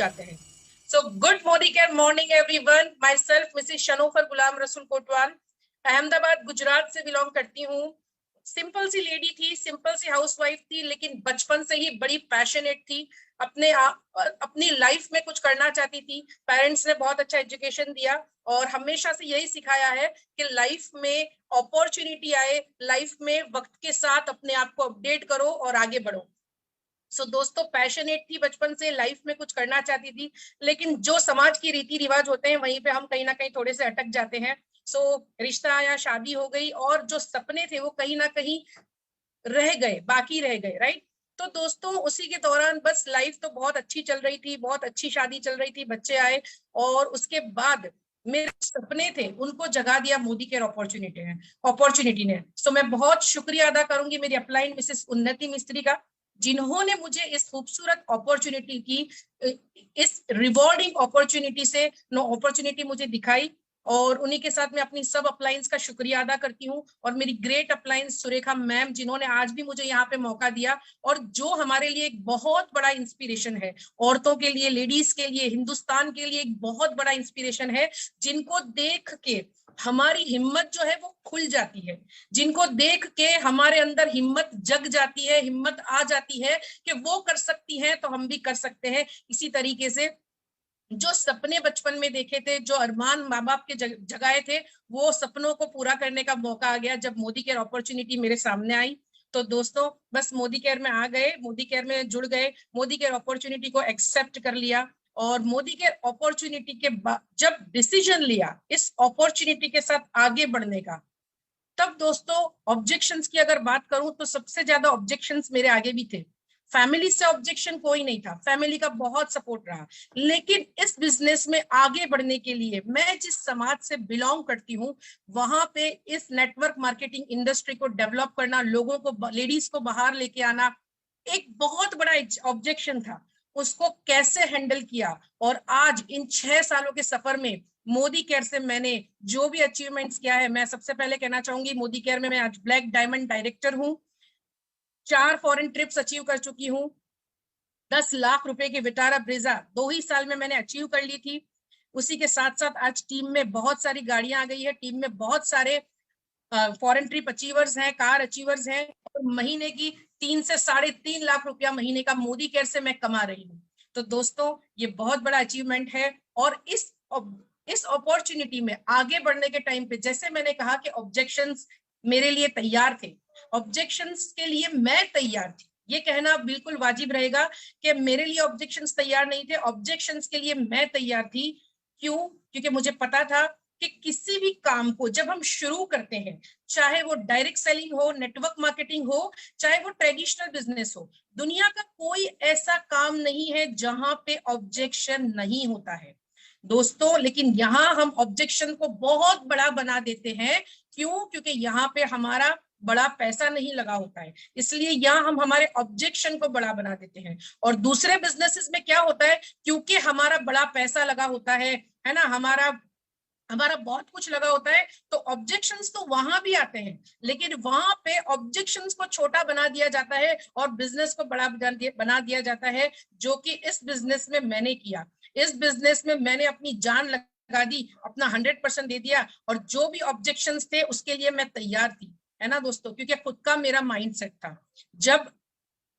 जाते हैं। So good morning everyone, myself Mrs Shanofar Ghulam Rasool Kotwal, Ahmedabad Gujarat से बिलोंग करती हूँ। सिंपल सी लेडी थी, सिंपल सी हाउसवाइफ थी, लेकिन बचपन से ही बड़ी पैशनेट थी, अपनी लाइफ में कुछ करना चाहती थी। पेरेंट्स ने बहुत अच्छा एजुकेशन दिया और हमेशा से यही सिखाया है कि लाइफ में अपॉर्चुनिटी आए, लाइफ में वक्त के साथ अपने आप को अपडेट करो और आगे बढ़ो। सो दोस्तों, पैशनेट थी, बचपन से लाइफ में कुछ करना चाहती थी, लेकिन जो समाज की रीति रिवाज होते हैं वहीं पे हम कहीं ना कहीं थोड़े से अटक जाते हैं। सो रिश्ता आया, शादी हो गई और जो सपने थे वो कहीं ना कहीं रह गए, बाकी रह गए, राइट। तो दोस्तों, उसी के दौरान बस लाइफ तो बहुत अच्छी चल रही थी, बहुत अच्छी शादी चल रही थी, बच्चे आए और उसके बाद मेरे सपने थे उनको जगा दिया मोदी केयर अपॉर्चुनिटी ने। सो मैं बहुत शुक्रिया अदा करूंगी मेरी अपलाइन मिसेस उन्नति मिस्त्री का, जिन्होंने मुझे इस खूबसूरत अपॉर्चुनिटी की, इस रिवॉर्डिंग अपॉर्चुनिटी मुझे दिखाई और उन्हीं के साथ मैं अपनी सब अपलाइंस का शुक्रिया अदा करती हूँ। और मेरी ग्रेट अपलाइंस सुरेखा मैम, जिन्होंने आज भी मुझे यहाँ पे मौका दिया और जो हमारे लिए एक बहुत बड़ा इंस्पिरेशन है, औरतों के लिए, लेडीज के लिए, हिंदुस्तान के लिए एक बहुत बड़ा इंस्पिरेशन है, जिनको देख के हमारी हिम्मत जो है वो खुल जाती है, जिनको देख के हमारे अंदर हिम्मत जग जाती है, हिम्मत आ जाती है कि वो कर सकती हैं तो हम भी कर सकते हैं। इसी तरीके से जो सपने बचपन में देखे थे, जो अरमान माँ बाप के जगाए थे, वो सपनों को पूरा करने का मौका आ गया जब मोदी केयर अपॉर्चुनिटी मेरे सामने आई। तो दोस्तों, बस मोदी केयर में आ गए, मोदी केयर में जुड़ गए, मोदी केयर अपॉर्चुनिटी को एक्सेप्ट कर लिया और मोदी केयर अपॉर्चुनिटी के बाद जब डिसीजन लिया इस अपॉर्चुनिटी के साथ आगे बढ़ने का, तब दोस्तों ऑब्जेक्शंस की अगर बात करूं तो सबसे ज्यादा ऑब्जेक्शंस मेरे आगे भी थे। फैमिली से ऑब्जेक्शन कोई नहीं था, फैमिली का बहुत सपोर्ट रहा, लेकिन इस बिजनेस में आगे बढ़ने के लिए मैं जिस समाज से बिलोंग करती हूँ, वहां पे इस नेटवर्क मार्केटिंग इंडस्ट्री को डेवलप करना, लोगों को, लेडीज को बाहर लेके आना, एक बहुत बड़ा ऑब्जेक्शन था। उसको कैसे हैंडल किया और आज इन 6 सालों के सफर में मोदी केयर से मैंने जो भी अचीवमेंट्स किया है, मैं सबसे पहले कहना चाहूंगी मोदी केयर में मैं आज ब्लैक डायमंड डायरेक्टर हूँ, 4 फॉरेन ट्रिप्स अचीव कर चुकी हूँ, 10 लाख रुपए की विटारा ब्रेजा 2 ही साल में मैंने अचीव कर ली थी। उसी के साथ साथ आज टीम में बहुत सारी गाड़ियां आ गई है, टीम में बहुत सारे फॉरेन ट्रिप अचीवर्स हैं, कार अचीवर्स हैं और महीने की 3 से 3.5 लाख रुपया महीने का मोदी केयर से मैं कमा रही हूँ। तो दोस्तों, ये बहुत बड़ा अचीवमेंट है और इस अपॉर्चुनिटी में आगे बढ़ने के टाइम पे, जैसे मैंने कहा कि ऑब्जेक्शंस मेरे लिए तैयार थे, ऑब्जेक्शंस के लिए मैं तैयार थी, ये कहना बिल्कुल वाजिब रहेगा कि मेरे लिए ऑब्जेक्शंस तैयार नहीं थे, ऑब्जेक्शंस के लिए मैं तैयार थी। क्यों? क्योंकि मुझे पता था कि किसी भी काम को जब हम शुरू करते हैं, चाहे वो डायरेक्ट सेलिंग हो, नेटवर्क मार्केटिंग हो, चाहे वो ट्रेडिशनल बिजनेस हो, दुनिया का कोई ऐसा काम नहीं है जहां पे ऑब्जेक्शन नहीं होता है दोस्तों। लेकिन यहाँ हम ऑब्जेक्शन को बहुत बड़ा बना देते हैं। क्यों? क्योंकि यहाँ पे हमारा बड़ा पैसा नहीं लगा होता है, इसलिए यहाँ हम हमारे ऑब्जेक्शन को बड़ा बना देते हैं। और दूसरे बिजनेसेस में क्या होता है, क्योंकि हमारा बड़ा पैसा लगा होता है ना, हमारा बहुत कुछ लगा होता है, तो ऑब्जेक्शंस तो वहां भी आते हैं, लेकिन वहां पे ऑब्जेक्शंस को छोटा बना दिया जाता है और बिजनेस को बड़ा बना दिया जाता है, जो कि इस बिजनेस में मैंने किया। इस बिजनेस में मैंने अपनी जान लगा दी, अपना 100% दे दिया और जो भी ऑब्जेक्शंस थे उसके लिए मैं तैयार थी, है ना दोस्तों, क्योंकि खुद का मेरा माइंडसेट था।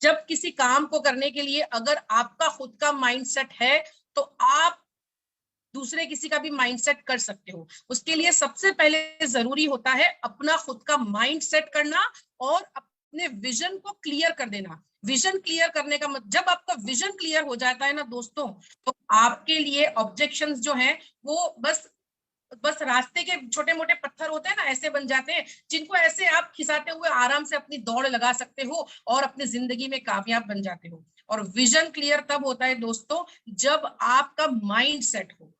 जब किसी काम को करने के लिए अगर आपका खुद का माइंडसेट है तो आप दूसरे किसी का भी माइंडसेट कर सकते हो। उसके लिए सबसे पहले जरूरी होता है अपना खुद का माइंड सेट करना और अपने विजन को क्लियर कर देना। विजन क्लियर करने का मतलब, जब आपका विजन क्लियर हो जाता है ना दोस्तों, तो आपके लिए ऑब्जेक्शंस जो हैं वो बस रास्ते के छोटे मोटे पत्थर होते हैं ना, ऐसे बन जाते हैं, जिनको ऐसे आप खिसाते हुए आराम से अपनी दौड़ लगा सकते हो और अपनी जिंदगी में कामयाब बन जाते हो। और विजन क्लियर तब होता है दोस्तों जब आपका माइंड सेट हो,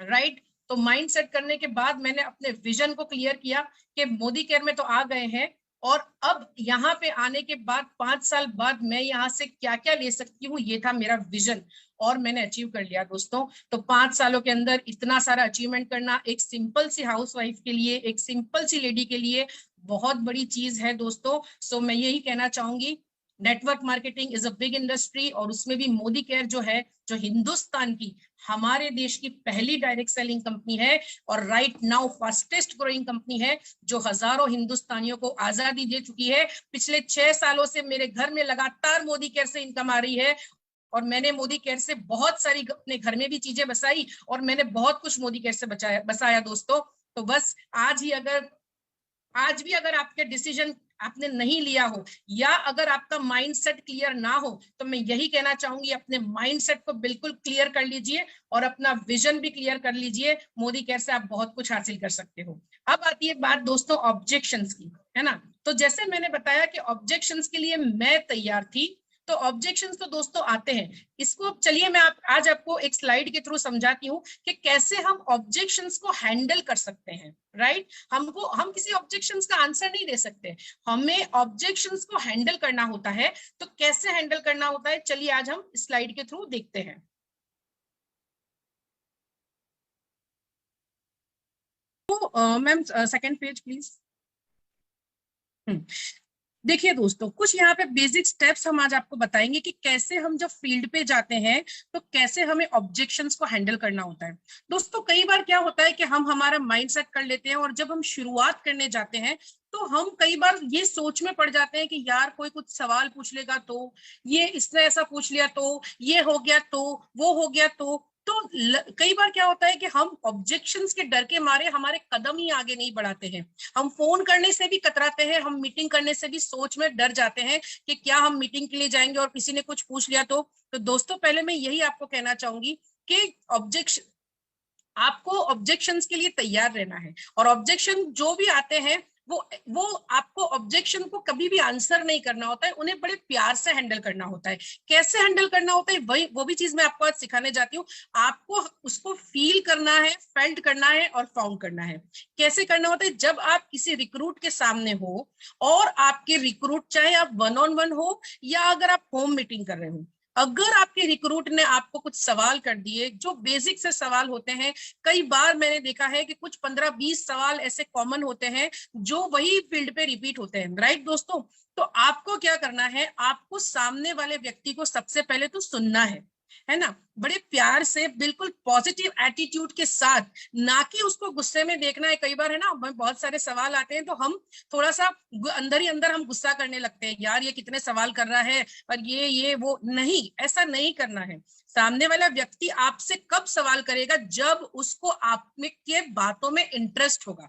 राइट। तो माइंड सेट करने के बाद मैंने अपने विजन को क्लियर किया कि मोदी केयर में तो आ गए हैं और अब यहाँ पे आने के बाद 5 साल बाद मैं यहाँ से क्या क्या ले सकती हूँ, ये था मेरा विजन और मैंने अचीव कर लिया दोस्तों। तो 5 सालों के अंदर इतना सारा अचीवमेंट करना एक सिंपल सी हाउसवाइफ के लिए, एक सिंपल सी लेडी के लिए बहुत बड़ी चीज है दोस्तों। सो मैं यही कहना चाहूंगी network marketing is a big industry, और उसमें भी मोदी केयर जो है, जो हिंदुस्तान की, हमारे देश की पहली डायरेक्ट सेलिंग कंपनी है और right now fastest growing company है, जो हजारों हिंदुस्तानियों को आजादी दे चुकी है। पिछले 6 सालों से मेरे घर में लगातार मोदी केयर से इनकम आ रही है, और मैंने मोदी केयर से बहुत सारी अपने घर में भी चीजें बसाई, और मैंने बहुत कुछ मोदी केयर से बसाया दोस्तों। तो बस आज भी अगर आपके डिसीजन आपने नहीं लिया हो, या अगर आपका माइंडसेट क्लियर ना हो, तो मैं यही कहना चाहूंगी, अपने माइंडसेट को बिल्कुल क्लियर कर लीजिए और अपना विजन भी क्लियर कर लीजिए। मोदी केयर से आप बहुत कुछ हासिल कर सकते हो। अब आती है बात दोस्तों ऑब्जेक्शंस की, है ना। तो जैसे मैंने बताया कि ऑब्जेक्शंस के लिए मैं तैयार थी, तो ऑब्जेक्शंस तो दोस्तों आते हैं। इसको चलिए मैं आज आपको एक स्लाइड के थ्रू समझाती हूँ कि कैसे हम ऑब्जेक्शंस को हैंडल कर सकते हैं। राइट, हम किसी ऑब्जेक्शंस का आंसर नहीं दे सकते, हमें ऑब्जेक्शंस को हैंडल करना होता है। तो कैसे हैंडल करना होता है, चलिए आज हम स्लाइड के थ्रू देखते हैं। तो मैम सेकंड पेज प्लीज। देखिए दोस्तों, कुछ यहाँ पे बेसिक स्टेप्स हम आज आपको बताएंगे कि कैसे हम जब फील्ड पे जाते हैं तो कैसे हमें ऑब्जेक्शंस को हैंडल करना होता है। दोस्तों कई बार क्या होता है कि हम हमारा माइंड सेट कर लेते हैं, और जब हम शुरुआत करने जाते हैं तो हम कई बार ये सोच में पड़ जाते हैं कि यार कोई कुछ सवाल पूछ लेगा, तो ये इसने ऐसा पूछ लिया, तो ये हो गया, तो वो हो गया, तो कई बार क्या होता है कि हम ऑब्जेक्शंस के डर के मारे हमारे कदम ही आगे नहीं बढ़ाते हैं। हम फोन करने से भी कतराते हैं, हम मीटिंग करने से भी सोच में डर जाते हैं कि क्या हम मीटिंग के लिए जाएंगे और किसी ने कुछ पूछ लिया तो दोस्तों पहले मैं यही आपको कहना चाहूंगी कि आपको ऑब्जेक्शंस के लिए तैयार रहना है, और ऑब्जेक्शन जो भी आते हैं वो आपको ऑब्जेक्शन को कभी भी आंसर नहीं करना होता है, उन्हें बड़े प्यार से हैंडल करना होता है। कैसे हैंडल करना होता है वो भी चीज मैं आपको आज सिखाने जाती हूँ। आपको उसको फील करना है, फेल्ट करना है और फाउंड करना है। कैसे करना होता है, जब आप किसी रिक्रूट के सामने हो और आपके रिक्रूट, चाहे आप 1-on-1 हो या अगर आप होम मीटिंग कर रहे हो, अगर आपके रिक्रूट ने आपको कुछ सवाल कर दिए जो बेसिक से सवाल होते हैं, कई बार मैंने देखा है कि कुछ 15-20 सवाल ऐसे कॉमन होते हैं जो वही फील्ड पे रिपीट होते हैं। राइट दोस्तों, तो आपको क्या करना है, आपको सामने वाले व्यक्ति को सबसे पहले तो सुनना है ना, बड़े प्यार से, बिल्कुल पॉजिटिव एटीट्यूड के साथ, ना कि उसको गुस्से में देखना है। कई बार है ना, बहुत सारे सवाल आते हैं तो हम थोड़ा सा अंदर ही अंदर हम गुस्सा करने लगते हैं, यार ये कितने सवाल कर रहा है, और ये वो नहीं, ऐसा नहीं करना है। सामने वाला व्यक्ति आपसे कब सवाल करेगा, जब उसको आप में के बातों में इंटरेस्ट होगा।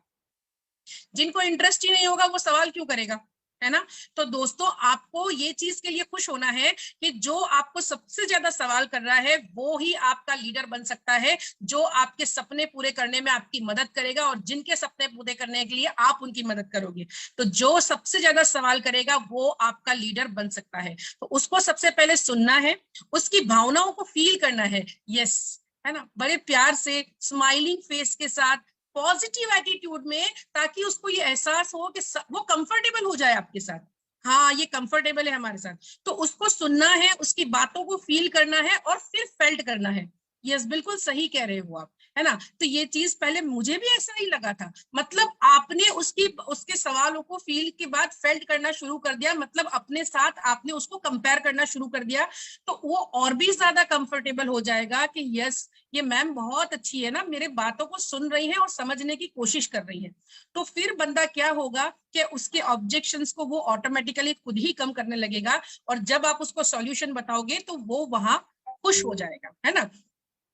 जिनको इंटरेस्ट ही नहीं होगा वो सवाल क्यों करेगा, है ना। तो दोस्तों आपको ये चीज के लिए खुश होना है कि जो आपको सबसे ज्यादा सवाल कर रहा है वो ही आपका लीडर बन सकता है, जो आपके सपने पूरे करने में आपकी मदद करेगा, और जिनके सपने पूरे करने के लिए आप उनकी मदद करोगे। तो जो सबसे ज्यादा सवाल करेगा वो आपका लीडर बन सकता है। तो उसको सबसे पहले सुनना है, उसकी भावनाओं को फील करना है, यस, है ना, बड़े प्यार से, स्माइलिंग फेस के साथ, पॉजिटिव एटीट्यूड में, ताकि उसको ये एहसास हो कि वो कंफर्टेबल हो जाए आपके साथ। हाँ, ये कंफर्टेबल है हमारे साथ। तो उसको सुनना है, उसकी बातों को फील करना है और फिर फेल्ट करना है। यस, बिल्कुल सही कह रहे हो आप, है ना। तो ये चीज पहले मुझे भी ऐसा ही लगा था, मतलब आपने उसके सवालों को फील के बाद फेल्ट करना शुरू कर दिया, मतलब अपने साथ आपने उसको कंपेयर करना शुरू कर दिया, तो वो और भी ज्यादा कंफर्टेबल हो जाएगा कि यस, ये मैम बहुत अच्छी है ना, मेरे बातों को सुन रही है और समझने की कोशिश कर रही है। तो फिर बंदा क्या होगा कि उसके ऑब्जेक्शंस को वो ऑटोमेटिकली खुद ही कम करने लगेगा, और जब आप उसको सॉल्यूशन बताओगे तो वो वहां खुश हो जाएगा, है ना।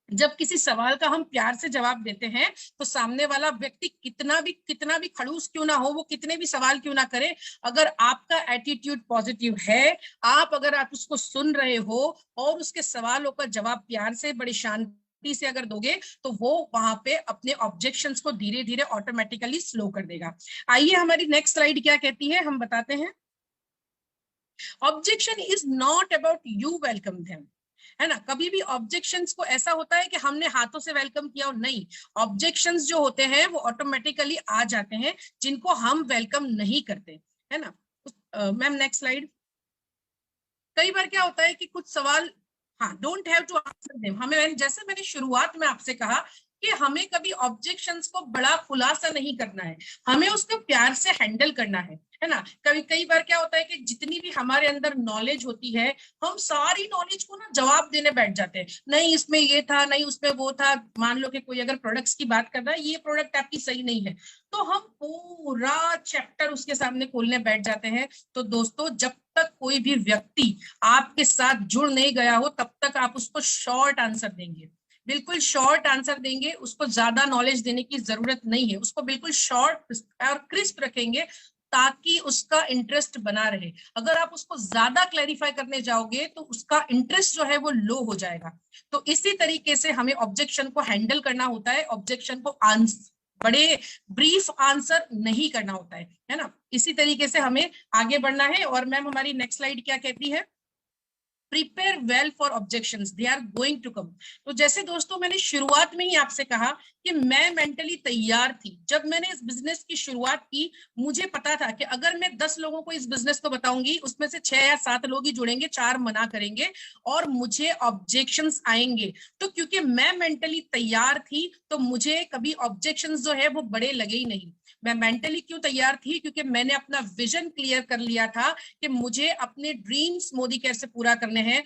जब किसी सवाल का हम प्यार से जवाब देते हैं तो सामने वाला व्यक्ति कितना भी खड़ूस क्यों ना हो, वो कितने भी सवाल क्यों ना करे, अगर आपका एटीट्यूड पॉजिटिव है, अगर आप उसको सुन रहे हो और उसके सवालों का जवाब प्यार से, बड़ी शांति से अगर दोगे, तो वो वहां पे अपने ऑब्जेक्शंस को धीरे धीरे ऑटोमेटिकली स्लो कर देगा। आइए हमारी नेक्स्ट स्लाइड क्या कहती है, हम बताते हैं। Objection is not about you welcome them, है ना। कभी भी ऑब्जेक्शंस को ऐसा होता है कि हमने हाथों से वेलकम किया, और नहीं, ऑब्जेक्शंस जो होते हैं वो ऑटोमेटिकली आ जाते हैं जिनको हम वेलकम नहीं करते, है ना। Ma'am next slide. कई बार क्या होता है कि कुछ सवाल, हाँ, don't have to answer them, जैसे मैंने शुरुआत में आपसे कहा कि हमें कभी ऑब्जेक्शंस को बड़ा खुलासा नहीं करना है, हमें उसको प्यार से हैंडल करना है ना। कई बार क्या होता है कि जितनी भी हमारे अंदर नॉलेज होती है, हम सारी नॉलेज को ना जवाब देने बैठ जाते हैं, नहीं इसमें ये था, नहीं उसमें वो था। मान लो कि कोई अगर प्रोडक्ट्स की बात कर रहा है, ये प्रोडक्ट आपकी सही नहीं है, तो हम पूरा चैप्टर उसके सामने खोलने बैठ जाते हैं। तो दोस्तों, जब तक कोई भी व्यक्ति आपके साथ जुड़ नहीं गया हो, तब तक आप उसको शॉर्ट आंसर देंगे, बिल्कुल शॉर्ट आंसर देंगे, उसको ज्यादा नॉलेज देने की जरूरत नहीं है, उसको बिल्कुल शॉर्ट और क्रिस्प रखेंगे ताकि उसका इंटरेस्ट बना रहे। अगर आप उसको ज्यादा क्लैरिफाई करने जाओगे तो उसका इंटरेस्ट जो है वो लो हो जाएगा। तो इसी तरीके से हमें ऑब्जेक्शन को हैंडल करना होता है, ऑब्जेक्शन को बड़े ब्रीफ आंसर नहीं करना होता है ना। इसी तरीके से हमें आगे बढ़ना है। और मैम हमारी नेक्स्ट स्लाइड क्या कहती है, prepare well for objections, they are going to come. तो जैसे दोस्तों मैंने शुरुआत में ही आपसे कहा कि मैं मेंटली तैयार थी। जब मैंने इस बिजनेस की शुरुआत की, मुझे पता था कि अगर मैं 10 लोगों को इस बिजनेस को बताऊंगी, उसमें से 6 या 7 लोग ही जुड़ेंगे, 4 मना करेंगे और मुझे ऑब्जेक्शंस आएंगे। तो क्योंकि मैं मेंटली तैयार थी, तो मुझे कभी ऑब्जेक्शंस जो है वो बड़े लगे ही नहीं। मैं मेंटली क्यों तैयार थी, क्योंकि मैंने अपना विजन क्लियर कर लिया था कि मुझे अपने ड्रीम्स मोदी केयर से पूरे करने हैं।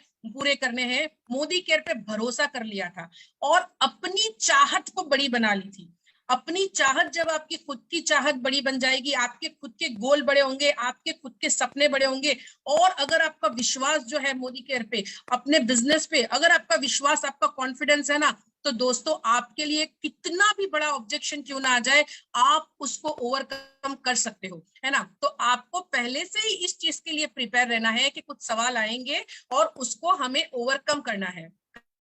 मोदी केयर पे भरोसा कर लिया था और अपनी चाहत को बड़ी बना ली थी। अपनी चाहत, जब आपकी खुद की चाहत बड़ी बन जाएगी, आपके खुद के गोल बड़े होंगे, आपके खुद के सपने बड़े होंगे, और अगर आपका विश्वास जो है मोदी केयर पे, अपने बिजनेस पे, अगर आपका विश्वास, आपका कॉन्फिडेंस है ना, तो दोस्तों आपके लिए कितना भी बड़ा ऑब्जेक्शन क्यों ना आ जाए, आप उसको ओवरकम कर सकते हो, है ना। तो आपको पहले से ही इस चीज के लिए प्रिपेयर रहना है कि कुछ सवाल आएंगे और उसको हमें ओवरकम करना है।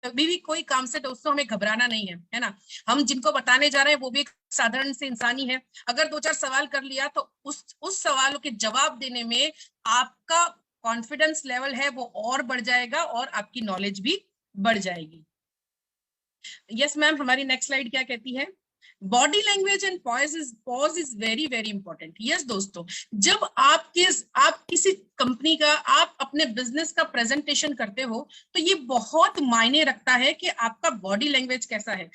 कभी भी कोई काम से दोस्तों हमें घबराना नहीं है ना। हम जिनको बताने जा रहे हैं वो भी एक साधारण से इंसानी है। अगर 2-4 सवाल कर लिया तो उस सवालों के जवाब देने में आपका कॉन्फिडेंस लेवल है वो और बढ़ जाएगा और आपकी नॉलेज भी बढ़ जाएगी। यस मैम, हमारी नेक्स्ट स्लाइड क्या कहती है, body language and pause is very very important. Yes दोस्तों, जब आप किसी कंपनी का, आप अपने बिजनेस का प्रेजेंटेशन करते हो, तो ये बहुत मायने रखता है कि आपका बॉडी लैंग्वेज कैसा है।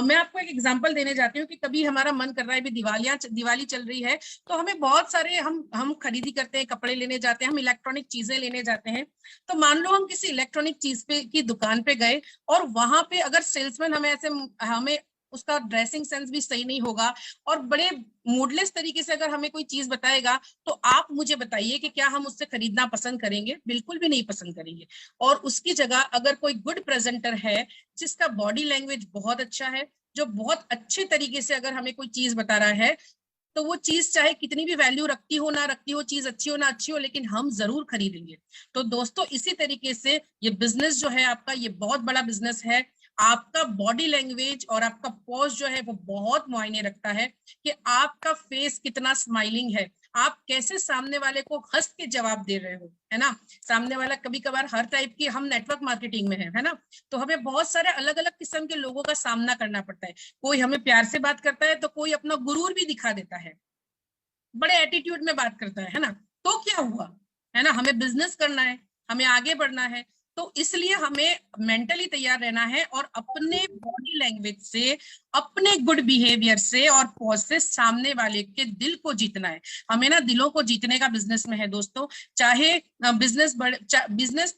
मैं आपको एक एग्जांपल देने जाती हूँ कि कभी हमारा मन कर रहा है, अभी दिवाली चल रही है, तो हमें बहुत सारे हम खरीदी करते हैं, कपड़े लेने जाते हैं, हम इलेक्ट्रॉनिक चीजें लेने जाते हैं। तो मान लो हम किसी इलेक्ट्रॉनिक चीज की दुकान पे गए और वहां पे अगर सेल्समैन हमें उसका ड्रेसिंग सेंस भी सही नहीं होगा और बड़े मूडलेस तरीके से अगर हमें कोई चीज बताएगा, तो आप मुझे बताइए कि क्या हम उससे खरीदना पसंद करेंगे? बिल्कुल भी नहीं पसंद करेंगे। और उसकी जगह अगर कोई गुड प्रेजेंटर है, जिसका बॉडी लैंग्वेज बहुत अच्छा है, जो बहुत अच्छे तरीके से अगर हमें कोई चीज बता रहा है, तो वो चीज चाहे कितनी भी वैल्यू रखती हो ना रखती हो, चीज अच्छी हो ना अच्छी हो, लेकिन हम जरूर खरीदेंगे। तो दोस्तों इसी तरीके से ये बिजनेस जो है आपका, ये बहुत बड़ा बिजनेस है। आपका बॉडी लैंग्वेज और आपका पोज जो है वो बहुत मायने रखता है कि आपका फेस कितना स्माइलिंग है, आप कैसे सामने वाले को हंस के जवाब दे रहे हो, है ना। सामने वाला कभी कभार हर टाइप की, हम नेटवर्क मार्केटिंग में है ना, तो हमें बहुत सारे अलग अलग किस्म के लोगों का सामना करना पड़ता है। कोई हमें प्यार से बात करता है तो कोई अपना गुरूर भी दिखा देता है, बड़े एटीट्यूड में बात करता है ना। तो क्या हुआ, है ना, हमें बिजनेस करना है, हमें आगे बढ़ना है, तो इसलिए हमें मेंटली तैयार रहना है और अपने बॉडी लैंग्वेज से, अपने गुड बिहेवियर से और पॉज से सामने वाले के दिल को जीतना है। हमें ना दिलों को जीतने का बिजनेस में है दोस्तों। चाहे बिजनेस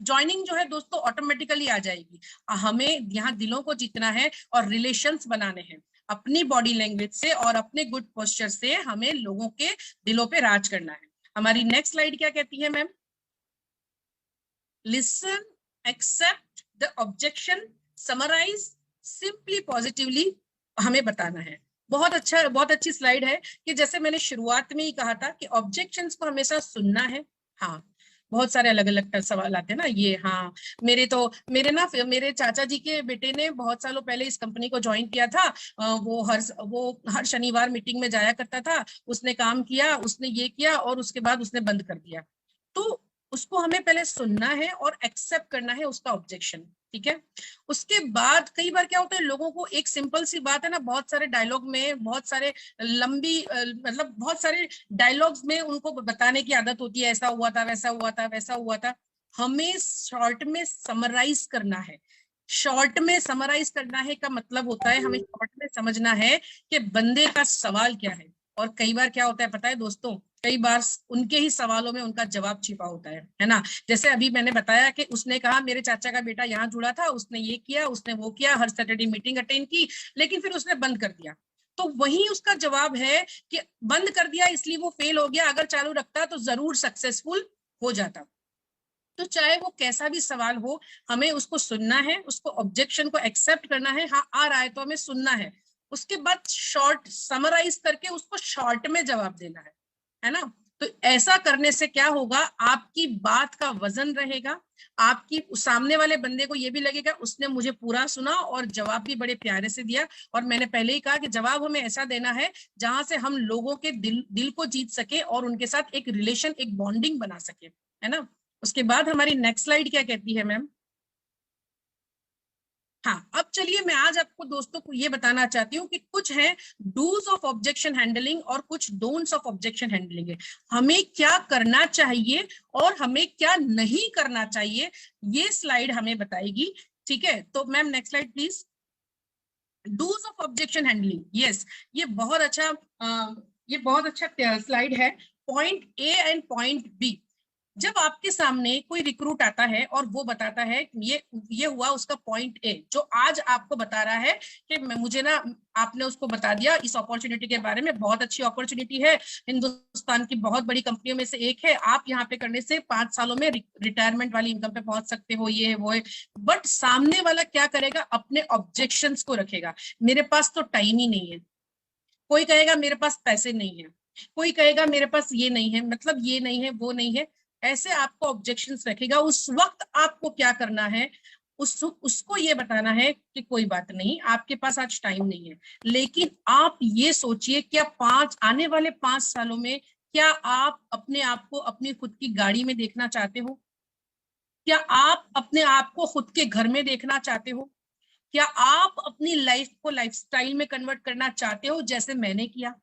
ज्वाइनिंग जो है दोस्तों ऑटोमेटिकली आ जाएगी, हमें यहाँ दिलों को जीतना है और रिलेशंस बनाने हैं। अपनी बॉडी लैंग्वेज से और अपने गुड पोस्चर से हमें लोगों के दिलों पे राज करना है। हमारी नेक्स्ट स्लाइड क्या कहती है ma'am, listen, accept the objection, summarise, simply positively हमें बताना है। बहुत अच्छी स्लाइड है कि जैसे मैंने शुरुआत में ही कहा था कि ऑब्जेक्शंस को हमेशा सुनना है। हाँ, बहुत सारे अलग अलग सवाल आते हैं ना ये। हाँ, मेरे चाचा जी के बेटे ने बहुत सालों पहले इस कंपनी को ज्वाइन किया था। वो हर शनिवार मीटिंग में जाया करता था, उसने काम किया, उसने ये किया और उसके बाद उसने बंद कर दिया। तो उसको हमें पहले सुनना है और एक्सेप्ट करना है उसका ऑब्जेक्शन, ठीक है। उसके बाद कई बार क्या होता है, लोगों को एक सिंपल सी बात है ना, बहुत सारे डायलॉग में, बहुत सारे मतलब बहुत सारे डायलॉग्स में उनको बताने की आदत होती है, ऐसा हुआ था, वैसा हुआ था, वैसा हुआ था। हमें शॉर्ट में समराइज करना है शॉर्ट में समराइज करना है का मतलब होता है हमें शॉर्ट में समझना है कि बंदे का सवाल क्या है। और कई बार क्या होता है पता है दोस्तों, कई बार उनके ही सवालों में उनका जवाब छिपा होता है ना। जैसे अभी मैंने बताया कि उसने कहा मेरे चाचा का बेटा यहाँ जुड़ा था, उसने ये किया, उसने वो किया, हर सैटरडे मीटिंग अटेंड की, लेकिन फिर उसने बंद कर दिया। तो वही उसका जवाब है कि बंद कर दिया इसलिए वो फेल हो गया, अगर चालू रखता तो जरूर सक्सेसफुल हो जाता। तो चाहे वो कैसा भी सवाल हो, हमें उसको सुनना है, उसको ऑब्जेक्शन को एक्सेप्ट करना है, हाँ आ रहा है तो हमें सुनना है, उसके बाद शॉर्ट समराइज करके उसको शॉर्ट में जवाब देना है ना। तो ऐसा करने से क्या होगा, आपकी बात का वजन रहेगा, आपकी सामने वाले बंदे को ये भी लगेगा उसने मुझे पूरा सुना और जवाब भी बड़े प्यारे से दिया। और मैंने पहले ही कहा कि जवाब हमें ऐसा देना है जहां से हम लोगों के दिल को जीत सके और उनके साथ एक रिलेशन, एक बॉन्डिंग बना सके, है ना। उसके बाद हमारी नेक्स्ट स्लाइड क्या कहती है मैम? हाँ, अब चलिए मैं आज आपको दोस्तों को ये बताना चाहती हूँ कि कुछ है डूज ऑफ ऑब्जेक्शन हैंडलिंग और कुछ डोंट्स ऑफ ऑब्जेक्शन हैंडलिंग है। हमें क्या करना चाहिए और हमें क्या नहीं करना चाहिए, ये स्लाइड हमें बताएगी। ठीक है, तो ma'am next slide please. Dos of objection handling, yes, ये बहुत अच्छा स्लाइड है। Point A and point B. जब आपके सामने कोई रिक्रूट आता है और वो बताता है ये हुआ उसका पॉइंट ए, जो आज आपको बता रहा है कि मुझे ना, आपने उसको बता दिया इस अपॉर्चुनिटी के बारे में, बहुत अच्छी अपॉर्चुनिटी है, हिंदुस्तान की बहुत बड़ी कंपनियों में से एक है, आप यहाँ पे करने से 5 सालों में रिटायरमेंट वाली इनकम पे पहुंच सकते हो, ये है वो है। बट सामने वाला क्या करेगा, अपने ऑब्जेक्शंस को रखेगा। मेरे पास तो टाइम ही नहीं है, कोई कहेगा मेरे पास पैसे नहीं है, कोई कहेगा मेरे पास ये नहीं है, मतलब ये नहीं है वो नहीं है, ऐसे आपको ऑब्जेक्शंस रखेगा। उस वक्त आपको क्या करना है, उसको ये बताना है कि कोई बात नहीं, आपके पास आज टाइम नहीं है, लेकिन आप ये सोचिए क्या आने वाले 5 सालों में क्या आप अपने आप को अपनी खुद की गाड़ी में देखना चाहते हो? क्या आप अपने आप को खुद के घर में देखना चाहते हो? क्या आप अपनी लाइफ को लाइफस्टाइल में कन्वर्ट करना चाहते हो जैसे मैंने किया,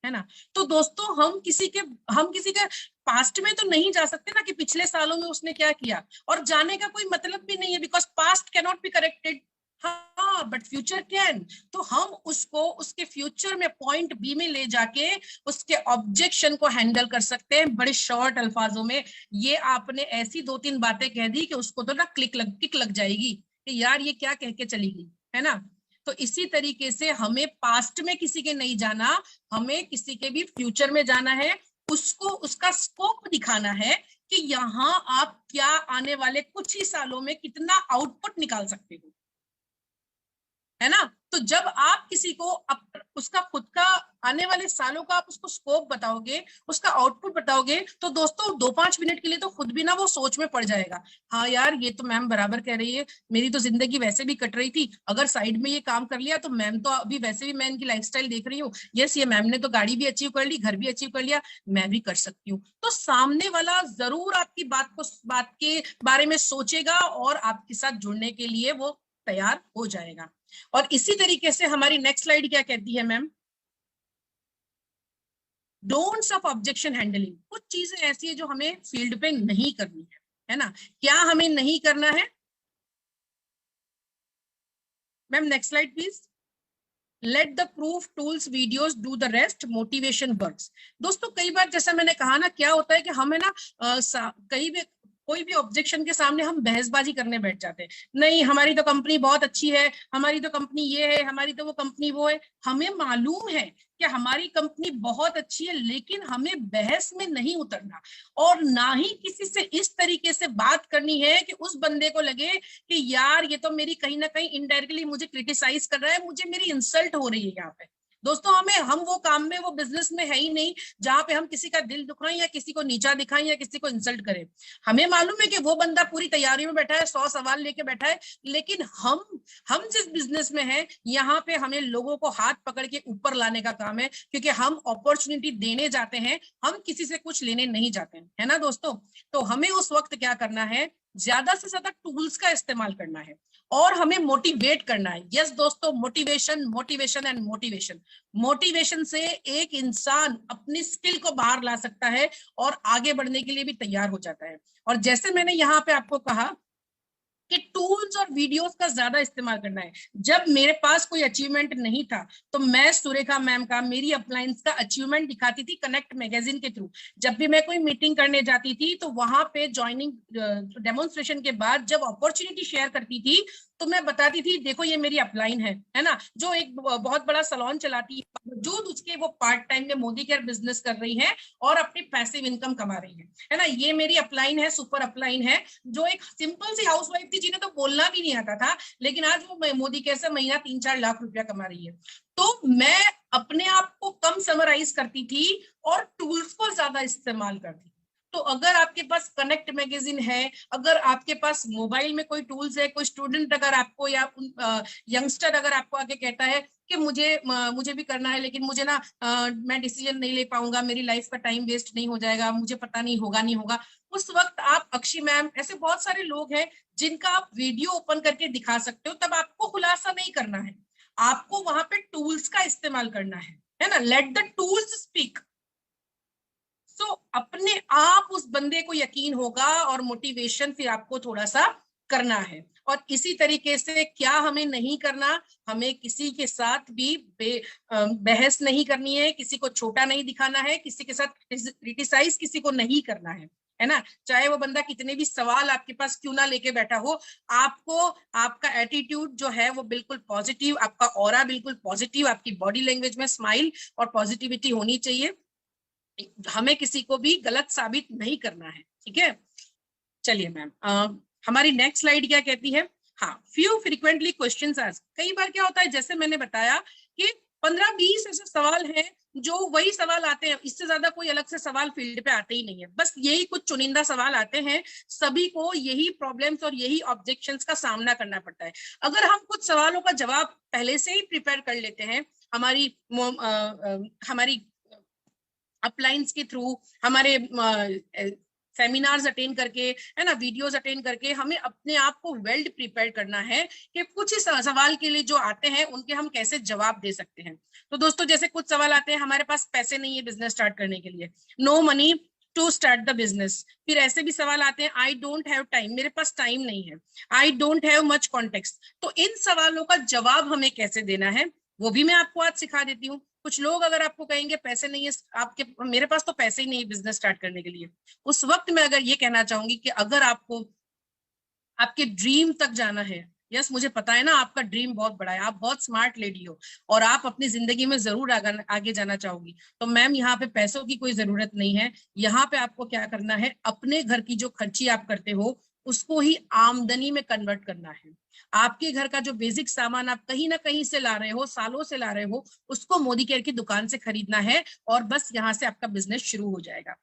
है ना। तो दोस्तों हम किसी के पास्ट में तो नहीं जा सकते ना कि पिछले सालों में उसने क्या किया, और जाने का कोई मतलब भी नहीं है, because past can not be corrected. हाँ बट फ्यूचर कैन। तो हम उसको उसके फ्यूचर में पॉइंट बी में ले जाके उसके ऑब्जेक्शन को हैंडल कर सकते हैं बड़े शॉर्ट अल्फाजों में। ये आपने ऐसी 2-3 बातें कह दी कि उसको तो ना किक लग जाएगी कि यार ये क्या कह के चली गई, है ना। तो इसी तरीके से हमें पास्ट में किसी के नहीं जाना, हमें किसी के भी फ्यूचर में जाना है, उसको उसका स्कोप दिखाना है कि यहाँ आप क्या आने वाले कुछ ही सालों में कितना आउटपुट निकाल सकते हो, है ना। तो जब आप किसी को उसका खुद का आने वाले सालों का आप उसको स्कोप बताओगे, उसका आउटपुट बताओगे, तो दोस्तों 2-5 मिनट के लिए तो खुद भी ना वो सोच में पड़ जाएगा, हाँ यार ये तो मैम बराबर कह रही है, मेरी तो जिंदगी वैसे भी कट रही थी, अगर साइड में ये काम कर लिया तो मैम तो अभी वैसे भी मैं इनकी लाइफस्टाइल देख रही हूँ, यस ये मैम ने तो गाड़ी भी अचीव कर ली, घर भी अचीव कर लिया, मैं भी कर सकती हूँ। तो सामने वाला जरूर आपकी बात के बारे में सोचेगा और आपके साथ जुड़ने के लिए वो तैयार हो जाएगा। और इसी तरीके से हमारी नेक्स्ट स्लाइड क्या कहती है ma'am? Don'ts of objection handling. कुछ चीजें ऐसी है जो हमें फील्ड पे नहीं करनी है ना। क्या हमें नहीं करना है ma'am? Next slide please. Let the proof tools videos do the rest, motivation works. दोस्तों कई बार जैसा मैंने कहा ना, क्या होता है कि हमें ना कहीं भी कोई भी ऑब्जेक्शन के सामने हम बहसबाजी करने बैठ जाते हैं, नहीं हमारी तो कंपनी बहुत अच्छी है, हमारी तो कंपनी ये है, हमारी तो वो कंपनी वो है। हमें मालूम है कि हमारी कंपनी बहुत अच्छी है, लेकिन हमें बहस में नहीं उतरना और ना ही किसी से इस तरीके से बात करनी है कि उस बंदे को लगे कि यार ये तो मेरी कहीं ना कहीं इनडायरेक्टली मुझे क्रिटिसाइज कर रहा है, मुझे मेरी इंसल्ट हो रही है यहाँ पे। दोस्तों हम वो काम में, वो बिजनेस में है ही नहीं जहां पे हम किसी का दिल दुखाएं या किसी को नीचा दिखाएं या किसी को इंसल्ट करें। हमें मालूम है कि वो बंदा पूरी तैयारी में बैठा है, 100 सवाल लेके बैठा है, लेकिन हम जिस बिजनेस में हैं यहाँ पे हमें लोगों को हाथ पकड़ के ऊपर लाने का काम है, क्योंकि हम अपॉर्चुनिटी देने जाते हैं, हम किसी से कुछ लेने नहीं जाते हैं, है ना दोस्तों। तो हमें उस वक्त क्या करना है, ज्यादा से ज्यादा टूल्स का इस्तेमाल करना है और हमें मोटिवेट करना है। यस दोस्तों, motivation motivation and motivation. Motivation से एक इंसान अपनी स्किल को बाहर ला सकता है और आगे बढ़ने के लिए भी तैयार हो जाता है। और जैसे मैंने यहाँ पे आपको कहा कि टूल्स और वीडियोस का ज्यादा इस्तेमाल करना है। जब मेरे पास कोई अचीवमेंट नहीं था तो मैं सुरेखा मैम का, मेरी अपलायंस का अचीवमेंट दिखाती थी कनेक्ट मैगजीन के थ्रू। जब भी मैं कोई मीटिंग करने जाती थी तो वहां पे ज्वाइनिंग डेमोन्स्ट्रेशन के बाद जब अपॉर्चुनिटी शेयर करती थी तो मैं बताती थी देखो ये मेरी अपलाइन है ना, जो एक बहुत बड़ा सलोन चलाती है, बावजूद उसके वो पार्ट टाइम में मोदी केयर बिजनेस कर रही है और अपनी पैसिव इनकम कमा रही है ना। ये मेरी अपलाइन है, सुपर अपलाइन है, जो एक सिंपल सी हाउसवाइफ थी जिन्हें तो बोलना भी नहीं आता था, लेकिन आज वो मोदी केयर से महीना 3-4 लाख रुपया कमा रही है। तो मैं अपने आप को कम समराइज करती थी और टूल्स को ज्यादा इस्तेमाल करती। तो अगर आपके पास कनेक्ट मैगजीन है, अगर आपके पास मोबाइल में कोई टूल्स है, कोई स्टूडेंट अगर आपको या यंगस्टर अगर आपको आके कहता है कि मुझे भी करना है लेकिन मुझे ना मैं डिसीजन नहीं ले पाऊंगा, मेरी लाइफ का टाइम वेस्ट नहीं हो जाएगा, मुझे पता नहीं होगा नहीं होगा, उस वक्त आप अक्षी मैम, ऐसे बहुत सारे लोग हैं जिनका आप वीडियो ओपन करके दिखा सकते हो। तब आपको खुलासा नहीं करना है, आपको वहां पे टूल्स का इस्तेमाल करना है ना। Let the tools speak. So अपने आप उस बंदे को यकीन होगा और मोटिवेशन फिर आपको थोड़ा सा करना है। और इसी तरीके से क्या हमें नहीं करना, हमें किसी के साथ भी बहस नहीं करनी है, किसी को छोटा नहीं दिखाना है, किसी के साथ क्रिटिसाइज किसी को नहीं करना है ना। चाहे वो बंदा कितने भी सवाल आपके पास क्यों ना लेके बैठा हो, आपको आपका एटीट्यूड जो है वो बिल्कुल पॉजिटिव, आपका ऑरा बिल्कुल पॉजिटिव, आपकी बॉडी लैंग्वेज में स्माइल और पॉजिटिविटी होनी चाहिए। हमें किसी को भी गलत साबित नहीं करना है, ठीक है। चलिए मैम, हमारी नेक्स्ट स्लाइड क्या कहती है। हाँ, फ्यू फ्रीक्वेंटली क्वेश्चंस आस्क्ड। कई बार क्या होता है, जैसे मैंने बताया कि 15-20 ऐसे सवाल हैं जो वही सवाल आते हैं, इससे ज्यादा कोई अलग से सवाल फील्ड पे आते ही नहीं है, बस यही कुछ चुनिंदा सवाल आते हैं। सभी को यही प्रॉब्लम्स और यही ऑब्जेक्शंस का सामना करना पड़ता है। अगर हम कुछ सवालों का जवाब पहले से ही प्रिपेयर कर लेते हैं, हमारी अपलाइंस के थ्रू, हमारे सेमिनार्स अटेंड करके, है ना, वीडियोस अटेंड करके, हमें अपने आप को वेल प्रिपेयर करना है कि कुछ ही सवाल के लिए जो आते हैं उनके हम कैसे जवाब दे सकते हैं। तो दोस्तों, जैसे कुछ सवाल आते हैं, हमारे पास पैसे नहीं है बिजनेस स्टार्ट करने के लिए, no money to start the business. फिर ऐसे भी सवाल आते हैं, आई डोंट हैव टाइम, मेरे पास टाइम नहीं है, I don't have much context. तो इन सवालों का जवाब हमें कैसे देना है वो भी मैं आपको आज सिखा देती हूँ। कुछ लोग अगर आपको कहेंगे पैसे नहीं है आपके, मेरे पास तो पैसे ही नहीं है बिजनेस स्टार्ट करने के लिए, उस वक्त मैं अगर ये कहना चाहूंगी कि अगर आपको आपके ड्रीम तक जाना है, यस मुझे पता है ना आपका ड्रीम बहुत बड़ा है, आप बहुत स्मार्ट लेडी हो और आप अपनी जिंदगी में जरूर आगे जाना चाहोगी, तो मैम यहाँ पे पैसों की कोई जरूरत नहीं है। यहाँ पे आपको क्या करना है, अपने घर की जो खर्ची आप करते हो उसको ही आमदनी में कन्वर्ट करना है। आपके घर का जो बेसिक सामान आप कहीं ना कहीं से ला रहे हो, सालों से ला रहे हो, उसको मोदी केयर की दुकान से खरीदना है और बस यहाँ से आपका बिजनेस शुरू हो जाएगा।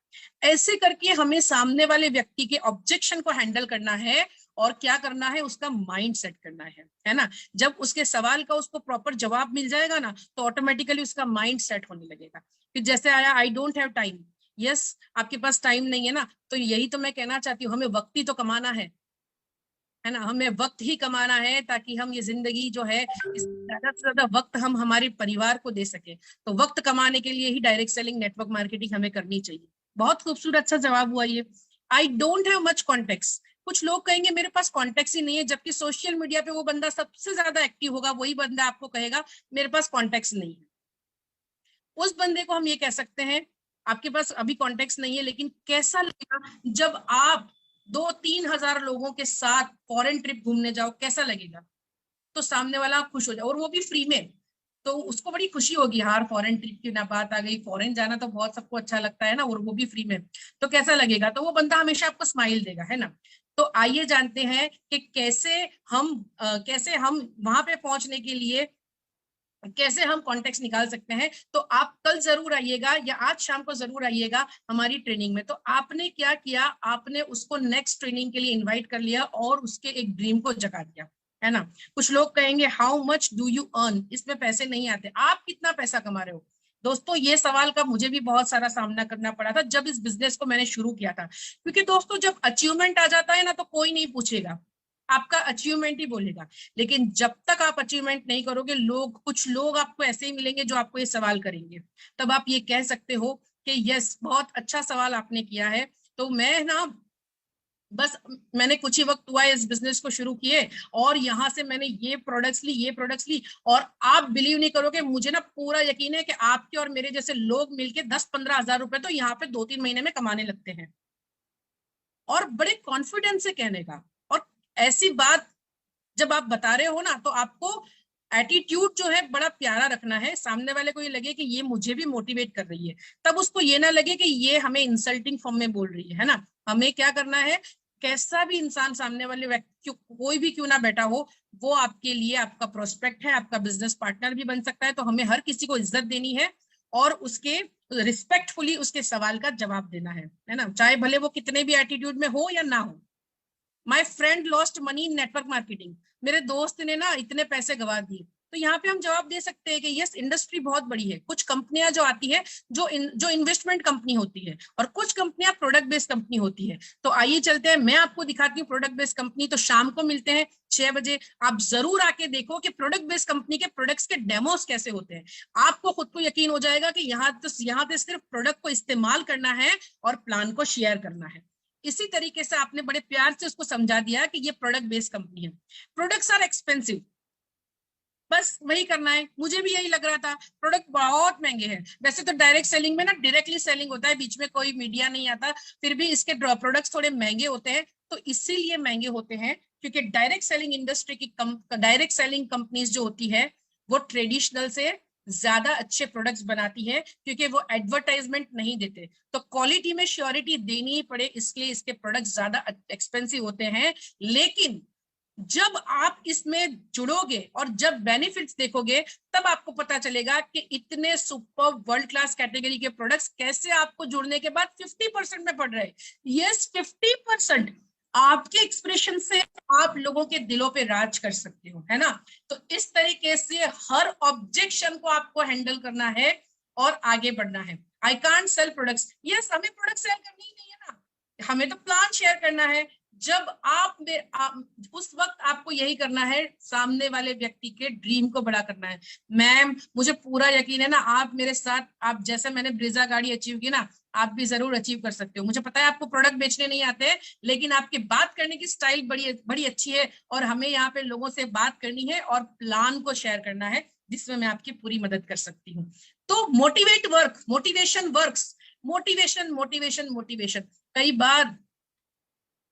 ऐसे करके हमें सामने वाले व्यक्ति के ऑब्जेक्शन को हैंडल करना है और क्या करना है, उसका माइंड सेट करना है ना। जब उसके सवाल का उसको प्रॉपर जवाब मिल जाएगा ना तो ऑटोमेटिकली उसका माइंड सेट होने लगेगा। फिर जैसे आया I don't have time, yes आपके पास टाइम नहीं है ना, तो यही तो मैं कहना चाहती हूँ, हमें वक्त ही तो कमाना है ना, हमें वक्त ही कमाना है ताकि हम ये जिंदगी जो है इस ज्यादा से ज्यादा वक्त हम हमारे परिवार को दे सके। तो वक्त कमाने के लिए ही डायरेक्ट सेलिंग नेटवर्क मार्केटिंग हमें करनी चाहिए। बहुत खूबसूरत सा जवाब हुआ ये, I don't have much contact. कुछ लोग कहेंगे मेरे पास कॉन्टेक्ट ही नहीं है, जबकि सोशल मीडिया पे वो बंदा सबसे ज्यादा एक्टिव होगा, वही बंदा आपको कहेगा मेरे पास कॉन्टेक्ट नहीं है। उस बंदे को हम ये कह सकते हैं आपके पास अभी कॉन्टेक्ट नहीं है, लेकिन कैसा लगेगा जब आप 2-3 हजार लोगों के साथ फॉरेन ट्रिप घूमने जाओ, कैसा लगेगा। तो सामने वाला खुश हो जाए और वो भी फ्री में, तो उसको बड़ी खुशी होगी, यार फॉरेन ट्रिप की ना बात आ गई, फॉरेन जाना तो बहुत सबको अच्छा लगता है ना, और वो भी फ्री में, तो कैसा लगेगा। तो वो बंदा हमेशा आपको स्माइल देगा, है ना। तो आइए जानते हैं कि कैसे हम वहां पे पहुंचने के लिए कैसे हम कॉन्टेक्ट निकाल सकते हैं। तो आप कल जरूर आइएगा या आज शाम को जरूर आइएगा हमारी ट्रेनिंग में। तो आपने क्या किया, आपने उसको नेक्स्ट ट्रेनिंग के लिए इनवाइट कर लिया और उसके एक ड्रीम को जगा दिया, है ना। कुछ लोग कहेंगे how much do you earn, इसमें पैसे नहीं आते, आप कितना पैसा कमा रहे हो। दोस्तों ये सवाल का मुझे भी बहुत सारा सामना करना पड़ा था जब इस बिजनेस को मैंने शुरू किया था, क्योंकि दोस्तों जब अचीवमेंट आ जाता है ना तो कोई नहीं पूछेगा, आपका अचीवमेंट ही बोलेगा। लेकिन जब तक आप अचीवमेंट नहीं करोगे, कुछ लोग आपको ऐसे ही मिलेंगे जो आपको ये सवाल करेंगे, तब आप ये कह सकते हो कि यस बहुत अच्छा सवाल आपने किया है। तो मैं ना बस मैंने कुछ ही वक्त हुआ है इस बिजनेस को शुरू किए और यहाँ से मैंने ये प्रोडक्ट्स ली और आप बिलीव नहीं करोगे, मुझे ना पूरा यकीन है कि आपके और मेरे जैसे लोग मिलके 10-15 हजार रुपए तो यहाँ पे 2-3 महीने में कमाने लगते हैं। और बड़े कॉन्फिडेंस से कहने का, और ऐसी बात जब आप बता रहे हो ना तो आपको एटीट्यूड जो है बड़ा प्यारा रखना है, सामने वाले को ये लगे कि ये मुझे भी मोटिवेट कर रही है, तब उसको ये ना लगे कि ये हमें इंसल्टिंग फॉर्म में बोल रही है ना। हमें क्या करना है, कैसा भी इंसान सामने वाले व्यक्ति कोई भी क्यों ना बैठा हो, वो आपके लिए आपका प्रोस्पेक्ट है, आपका बिजनेस पार्टनर भी बन सकता है, तो हमें हर किसी को इज्जत देनी है और उसके रिस्पेक्टफुली उसके सवाल का जवाब देना है ना, चाहे भले वो कितने भी एटीट्यूड में हो या ना हो। My friend lost money in network marketing, मेरे दोस्त ने ना इतने पैसे गवा दिए, तो यहाँ पे हम जवाब दे सकते हैं कि यस इंडस्ट्री बहुत बड़ी है, कुछ कंपनियां जो आती है जो इन्वेस्टमेंट कंपनी होती है और कुछ कंपनियां प्रोडक्ट बेस्ड कंपनी होती है। तो आइए चलते हैं, मैं आपको दिखाती हूँ प्रोडक्ट बेस्ड कंपनी। तो शाम को मिलते हैं 6 बजे, आप जरूर आके देखो कि प्रोडक्ट बेस्ड कंपनी के प्रोडक्ट्स के डेमोस कैसे होते हैं। आपको खुद को यकीन हो जाएगा कि यहाँ पे सिर्फ प्रोडक्ट को इस्तेमाल करना है और प्लान को शेयर करना है। इसी तरीके से आपने बड़े प्यार से उसको समझा दिया कि ये प्रोडक्ट बेस्ड कंपनी है। प्रोडक्ट्स आर एक्सपेंसिव, बस वही करना है। मुझे भी यही लग रहा था, प्रोडक्ट बहुत महंगे हैं। वैसे तो डायरेक्ट सेलिंग में ना डायरेक्टली सेलिंग होता है, बीच में कोई मीडिया नहीं आता, फिर भी इसके प्रोडक्ट्स थोड़े महंगे होते हैं। तो इसीलिए महंगे होते हैं क्योंकि डायरेक्ट सेलिंग इंडस्ट्री की डायरेक्ट सेलिंग कंपनीज जो होती है वो ट्रेडिशनल से ज्यादा अच्छे प्रोडक्ट्स बनाती है क्योंकि वो एडवर्टाइजमेंट नहीं देते, तो क्वालिटी में श्योरिटी देनी ही पड़े, इसलिए इसके प्रोडक्ट ज्यादा एक्सपेंसिव होते हैं। लेकिन जब आप इसमें जुड़ोगे और जब बेनिफिट्स देखोगे तब आपको पता चलेगा कि इतने सुपर वर्ल्ड क्लास कैटेगरी के प्रोडक्ट्स कैसे आपको जुड़ने के बाद 50% में पड़ रहे हैं। यस 50%। आपके एक्सप्रेशन से आप लोगों के दिलों पे राज कर सकते हो, है ना। तो इस तरीके से हर ऑब्जेक्शन को आपको हैंडल करना है और आगे बढ़ना है। I can't sell products, yes हमें प्रोडक्ट सेल करनी ही नहीं है ना, हमें तो प्लान शेयर करना है। जब आप उस वक्त आपको यही करना है, सामने वाले व्यक्ति के ड्रीम को बड़ा करना है। मैम मुझे पूरा यकीन है ना, आप मेरे साथ, आप जैसे मैंने ब्रीजा गाड़ी अचीव की ना, आप भी जरूर अचीव कर सकते हो। मुझे पता है आपको प्रोडक्ट बेचने नहीं आते, लेकिन आपकी बात करने की स्टाइल बड़ी बड़ी अच्छी है और हमें यहाँ पे लोगों से बात करनी है और प्लान को शेयर करना है जिसमें मैं आपकी पूरी मदद कर सकती हूँ। तो motivate work, motivation works, motivation motivation motivation. कई बार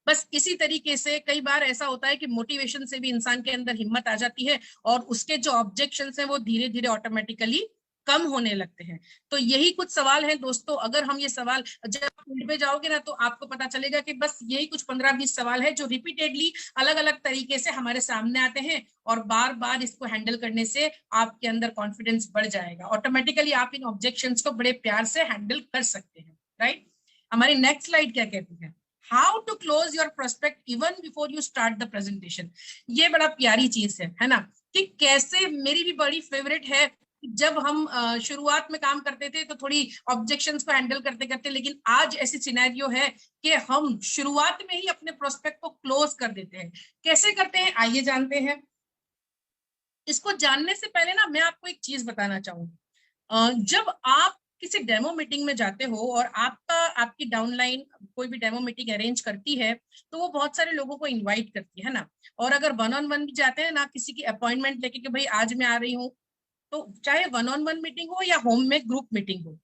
बस इसी तरीके से कई बार ऐसा होता है कि मोटिवेशन से भी इंसान के अंदर हिम्मत आ जाती है और उसके जो ऑब्जेक्शंस हैं वो धीरे धीरे ऑटोमेटिकली कम होने लगते हैं। तो यही कुछ सवाल हैं दोस्तों, अगर हम ये सवाल जब आप फील्ड पे जाओगे ना तो आपको पता चलेगा कि बस यही कुछ 15-20 सवाल है जो रिपीटेडली अलग अलग तरीके से हमारे सामने आते हैं और बार बार इसको हैंडल करने से आपके अंदर कॉन्फिडेंस बढ़ जाएगा। ऑटोमेटिकली आप इन ऑब्जेक्शंस को बड़े प्यार से हैंडल कर सकते हैं, राइट। हमारी नेक्स्ट स्लाइड क्या कहती है, how to close your prospect even before you start the presentation. ये बड़ा प्यारी चीज है ना, कि कैसे, मेरी भी बड़ी फेवरेट है। जब हम शुरुआत में काम करते थे तो थोड़ी ऑब्जेक्शंस को हैंडल करते करते, लेकिन आज ऐसी सिनेरियो है कि हम शुरुआत में ही अपने प्रोस्पेक्ट को क्लोज कर देते हैं। कैसे करते हैं आइए जानते हैं। इसको जानने से पहले ना मैं आपको एक चीज बताना चाहूंगी। जब आप किसी डेमो मीटिंग में जाते हो और आपकी डाउनलाइन कोई भी डेमो मीटिंग अरेंज करती है तो वो बहुत सारे लोगों को इनवाइट करती है ना, और अगर वन ऑन वन भी जाते हैं ना, किसी की अपॉइंटमेंट लेके कि भाई आज मैं आ रही हूँ, तो चाहे वन ऑन वन मीटिंग हो या होम में ग्रुप मीटिंग हो,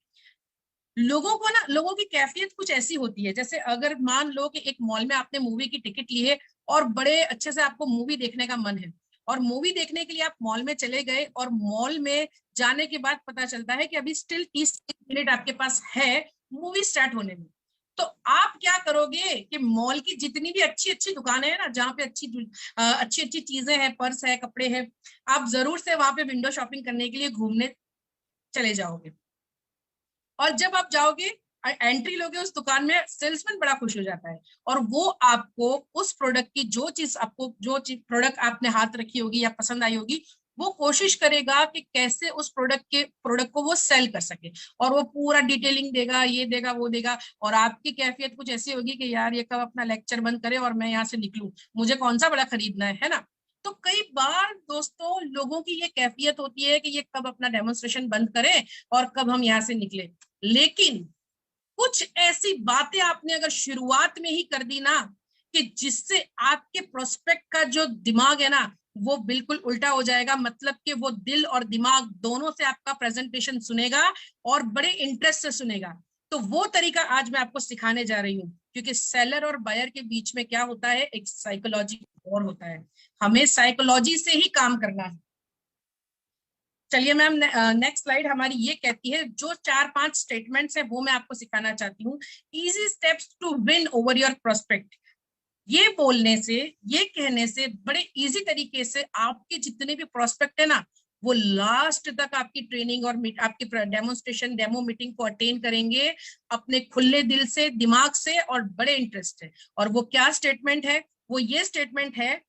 लोगों की कैफियत कुछ ऐसी होती है, जैसे अगर मान लो कि एक मॉल में आपने मूवी की टिकट ली है और बड़े अच्छे से आपको मूवी देखने का मन है और मूवी देखने के लिए आप मॉल में चले गए और मॉल में जाने के बाद पता चलता है कि अभी स्टिल 30 मिनट आपके पास है मूवी स्टार्ट होने में। तो आप क्या करोगे कि मॉल की जितनी भी अच्छी अच्छी दुकानें हैं ना, जहाँ पे अच्छी अच्छी चीजें हैं, पर्स है, कपड़े हैं, आप जरूर से वहां पे विंडो शॉपिंग करने के लिए घूमने चले जाओगे। और जब आप जाओगे एंट्री लोगे उस दुकान में, सेल्समैन बड़ा खुश हो जाता है और वो आपको उस प्रोडक्ट की जो चीज प्रोडक्ट आपने हाथ रखी होगी या पसंद आई होगी, वो कोशिश करेगा कि कैसे उस प्रोडक्ट को वो सेल कर सके और वो पूरा डिटेलिंग देगा, ये देगा वो देगा। और आपकी कैफियत कुछ ऐसी होगी कि यार ये कब अपना लेक्चर बंद करे और मैं यहाँ से निकलूं, मुझे कौन सा बड़ा खरीदना है ना। तो कई बार दोस्तों लोगों की ये कैफियत होती है कि ये कब अपना डेमोन्स्ट्रेशन बंद करें और कब हम यहाँ से निकले। लेकिन कुछ ऐसी बातें आपने अगर शुरुआत में ही कर दी ना कि जिससे आपके प्रोस्पेक्ट का जो दिमाग है ना वो बिल्कुल उल्टा हो जाएगा, मतलब कि वो दिल और दिमाग दोनों से आपका प्रेजेंटेशन सुनेगा और बड़े इंटरेस्ट से सुनेगा। तो वो तरीका आज मैं आपको सिखाने जा रही हूँ, क्योंकि सेलर और बायर के बीच में क्या होता है, एक साइकोलॉजी और होता है, हमें साइकोलॉजी से ही काम करना है। चलिए मैम, नेक्स्ट स्लाइड हमारी ये कहती है, जो 4-5 स्टेटमेंट्स है वो मैं आपको सिखाना चाहती हूँ। Easy steps to win over your prospect. ये बोलने से, ये कहने से बड़े इजी तरीके से आपके जितने भी प्रोस्पेक्ट है ना, वो लास्ट तक आपकी ट्रेनिंग और आपकी डेमोन्स्ट्रेशन, डेमो मीटिंग को अटेंड करेंगे अपने खुले दिल से, दिमाग से और बड़े इंटरेस्ट है। और वो क्या स्टेटमेंट है? वो ये स्टेटमेंट है,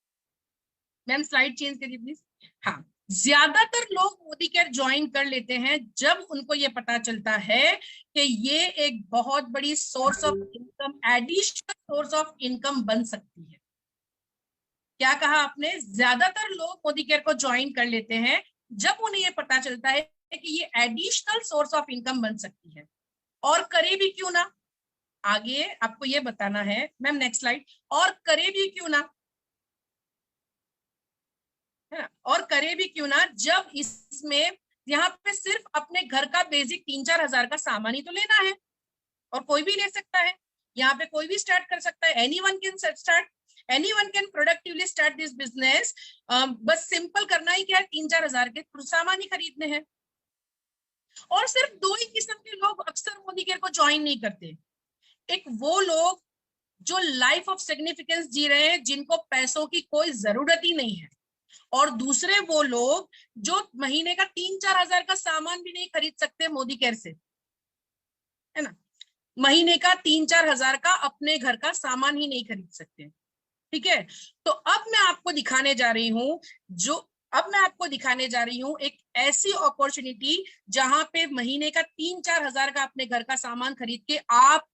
मैम स्लाइड चेंज करिए प्लीज। हाँ, ज्यादातर लोग मोदी केयर ज्वाइन कर लेते हैं जब उनको ये पता चलता है कि ये एक बहुत बड़ी source of income, additional source of income बन सकती है। क्या कहा आपने? ज्यादातर लोग मोदी केयर को ज्वाइन कर लेते हैं जब उन्हें ये पता चलता है कि ये एडिशनल सोर्स ऑफ इनकम बन सकती है। और करे भी क्यों ना, आगे आपको ये बताना है। Ma'am next slide. और करे भी क्यों ना, है ना, और करे भी क्यों ना, जब इसमें यहाँ पे सिर्फ अपने घर का बेसिक 3-4 हजार का सामान ही तो लेना है, और कोई भी ले सकता है, यहाँ पे कोई भी स्टार्ट कर सकता है। Anyone can start, anyone can productively start this business. बस सिंपल करना ही क्या है, 3-4 हजार के सामान ही खरीदने हैं। और सिर्फ 2 ही किस्म के लोग अक्सर मोदी केयर को ज्वाइन नहीं करते। एक वो लोग जो लाइफ ऑफ सिग्निफिकेंस जी रहे हैं, जिनको पैसों की कोई जरूरत ही नहीं है, और दूसरे वो लोग जो महीने का 3-4 हजार का सामान भी नहीं खरीद सकते मोदी केयर से, है ना, महीने का 3-4 हजार का अपने घर का सामान ही नहीं खरीद सकते। ठीक है, तो अब मैं आपको दिखाने जा रही हूं, एक ऐसी अपॉर्चुनिटी जहां पे महीने का 3-4 हजार का अपने घर का सामान खरीद के आप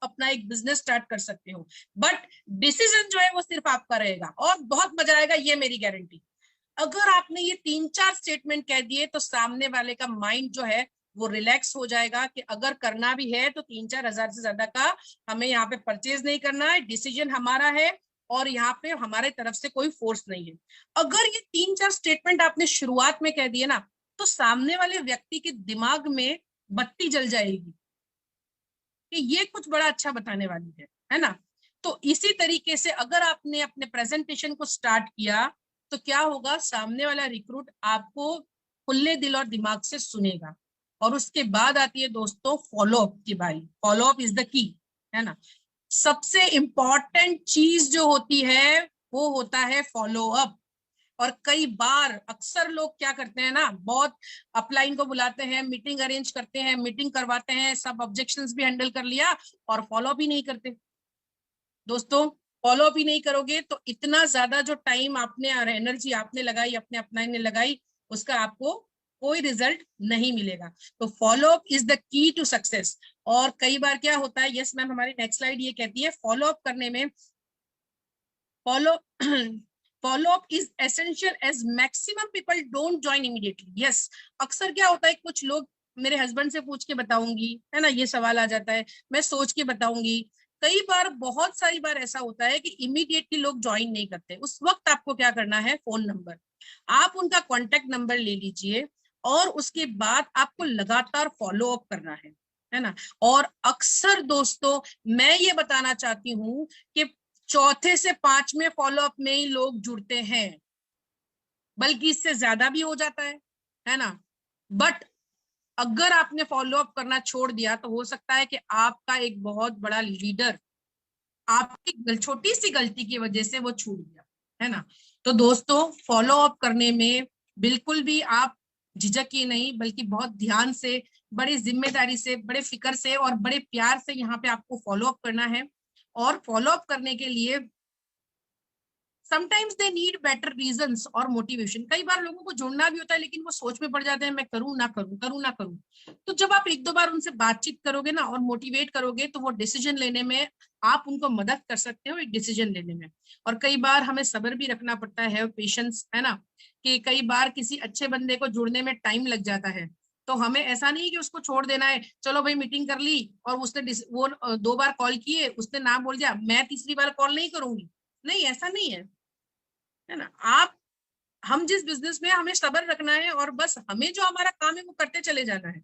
अपना एक बिजनेस स्टार्ट कर सकते हो। बट डिसीजन जो है वो सिर्फ आपका रहेगा, और बहुत मजा आएगा, ये मेरी गारंटी। अगर आपने ये 3-4 स्टेटमेंट कह दिए तो सामने वाले का माइंड जो है वो रिलैक्स हो जाएगा कि अगर करना भी है तो 3-4 हजार से ज्यादा का हमें यहाँ पे परचेज नहीं करना है, डिसीजन हमारा है और यहाँ पे हमारे तरफ से कोई फोर्स नहीं है। अगर ये 3-4 स्टेटमेंट आपने शुरुआत में कह दिए ना, तो सामने वाले व्यक्ति के दिमाग में बत्ती जल जाएगी कि ये कुछ बड़ा अच्छा बताने वाली है ना। तो इसी तरीके से अगर आपने अपने प्रेजेंटेशन को स्टार्ट किया तो क्या होगा, सामने वाला रिक्रूट आपको खुले दिल और दिमाग से सुनेगा। और उसके बाद आती है दोस्तों फॉलोअप की बारी। फॉलोअप इज द की, है ना। सबसे इंपॉर्टेंट चीज जो होती है वो होता है फॉलोअप। और कई बार अक्सर लोग क्या करते हैं ना, बहुत अपलाइन को बुलाते हैं, मीटिंग अरेंज करते हैं, मीटिंग करवाते हैं, सब ऑब्जेक्शंस भी हैंडल कर लिया और फॉलोअप ही नहीं करते। दोस्तों फॉलोअप ही नहीं करोगे तो इतना ज्यादा जो टाइम आपने और एनर्जी आपने लगाई, अपने अपनाने लगाई, उसका आपको कोई रिजल्ट नहीं मिलेगा। तो follow up is the key to success. और कई बार क्या होता है, यस मैम हमारी नेक्स्ट स्लाइड ये कहती है फॉलोअप करने में, follow up is essential as maximum people don't join immediately. Yes, अक्सर क्या होता है, कुछ लोग, मेरे हस्बैंड से पूछ के बताऊंगी, है ना, ये सवाल आ जाता है, मैं सोच के बताऊंगी। कई बार, बहुत सारी बार ऐसा होता है कि इमीडिएटली लोग ज्वाइन नहीं करते। उस वक्त आपको क्या करना है, फोन नंबर, आप उनका कॉन्टेक्ट नंबर ले लीजिए और उसके बाद आपको लगातार फॉलो अप करना है ना। और अक्सर दोस्तों मैं ये बताना चाहती हूँ कि 4थे से 5वें फॉलोअप में ही लोग जुड़ते हैं, बल्कि इससे ज्यादा भी हो जाता है ना। बट अगर आपने फॉलोअप करना छोड़ दिया तो हो सकता है कि आपका एक बहुत बड़ा लीडर आपकी छोटी सी गलती की वजह से वो छूट गया, है ना। तो दोस्तों फॉलो अप करने में बिल्कुल भी आप झिझकिए नहीं, बल्कि बहुत ध्यान से, बड़ी जिम्मेदारी से, बड़े फिक्र से और बड़े प्यार से यहाँ पे आपको फॉलो अप करना है। और फॉलो अप करने के लिए sometimes they need better reasons और मोटिवेशन। कई बार लोगों को जुड़ना भी होता है लेकिन वो सोच में पड़ जाते हैं, मैं करूं ना करूं, करूं ना करूं। तो जब आप 1-2 बार उनसे बातचीत करोगे ना और मोटिवेट करोगे तो वो डिसीजन लेने में आप उनको मदद कर सकते हो, एक डिसीजन लेने में। और कई बार हमें सब्र भी रखना पड़ता है, पेशेंस, है ना, कि कई बार किसी अच्छे बंदे को जुड़ने में टाइम लग जाता है। तो हमें ऐसा नहीं कि उसको छोड़ देना है, चलो भाई मीटिंग कर ली और उसने वो 2 बार कॉल किए, उसने ना बोल दिया, मैं तीसरी बार कॉल नहीं करूंगी। नहीं, ऐसा नहीं है ना। हम जिस बिजनेस में, हमें सब्र रखना है और बस हमें जो हमारा काम है वो करते चले जाना है,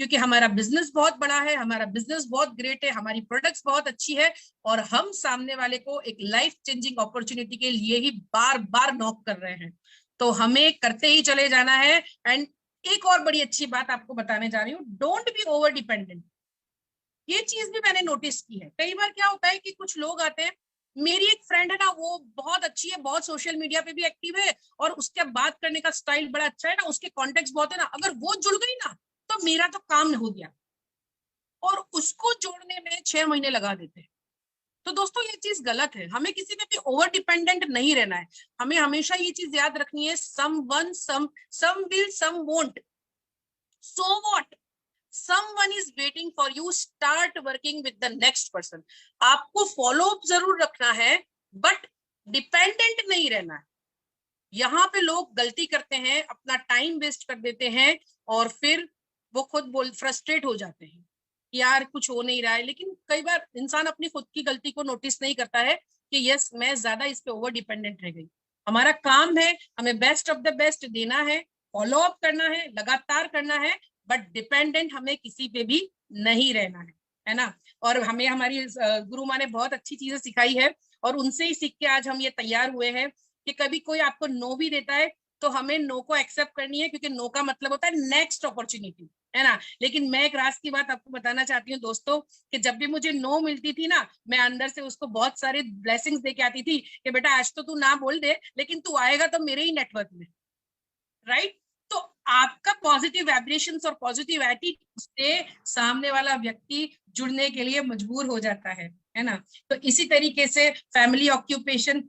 क्योंकि हमारा बिजनेस बहुत बड़ा है, हमारा बिजनेस बहुत ग्रेट है, हमारी प्रोडक्ट्स बहुत अच्छी है और हम सामने वाले को एक लाइफ चेंजिंग अपॉर्चुनिटी के लिए ही बार बार नॉक कर रहे हैं, तो हमें करते ही चले जाना है। एंड एक और बड़ी अच्छी बात आपको बताने जा रही हूँ, डोंट बी ओवर डिपेंडेंट। ये चीज भी मैंने नोटिस की है। कई बार क्या होता है कि कुछ लोग आते हैं, मेरी एक फ्रेंड है ना, वो बहुत अच्छी है, बहुत सोशल मीडिया पे भी एक्टिव है और उसके बात करने का स्टाइल बड़ा अच्छा है ना, उसके कॉन्टेक्ट बहुत है ना, अगर वो जुड़ गई ना तो मेरा तो काम हो गया, और उसको जोड़ने में 6 महीने लगा देते हैं। तो दोस्तों ये चीज गलत है, हमें किसी पे भी ओवर डिपेंडेंट नहीं रहना है। हमें हमेशा ये चीज याद रखनी है, some will, some won't, so what, someone is waiting for you, start working with the next person। आपको फॉलो अप जरूर रखना है बट डिपेंडेंट नहीं रहना है। यहाँ पे लोग गलती करते हैं, अपना टाइम वेस्ट कर देते हैं और फिर वो खुद फ्रस्ट्रेट हो जाते हैं, यार कुछ हो नहीं रहा है। लेकिन कई बार इंसान अपनी खुद की गलती को नोटिस नहीं करता है कि यस मैं ज्यादा इस पे ओवर डिपेंडेंट रह गई। हमारा काम है, हमें बेस्ट ऑफ द बेस्ट देना है, फॉलो अप करना है, लगातार करना है, बट डिपेंडेंट हमें किसी पे भी नहीं रहना है ना। और हमें हमारी गुरु माँ ने बहुत अच्छी चीजें सिखाई है और उनसे ही सीख के आज हम ये तैयार हुए हैं कि कभी कोई आपको नो भी देता है तो हमें नो को एक्सेप्ट करनी है, क्योंकि नो का मतलब होता है नेक्स्ट अपॉर्चुनिटी, है ना। लेकिन मैं एक राज की बात आपको बताना चाहती हूँ दोस्तों, कि जब भी मुझे नो मिलती थी ना, मैं अंदर से उसको बहुत सारे ब्लेसिंग्स दे के आती थी कि बेटा आज तो तू ना बोल दे, लेकिन तू आएगा तो मेरे ही नेटवर्क में, राइट। तो आपका पॉजिटिव वाइब्रेशंस और पॉजिटिव एटीट्यूड से सामने वाला व्यक्ति जुड़ने के लिए मजबूर हो जाता है ना। तो इसी तरीके से फैमिली ऑक्यूपेशन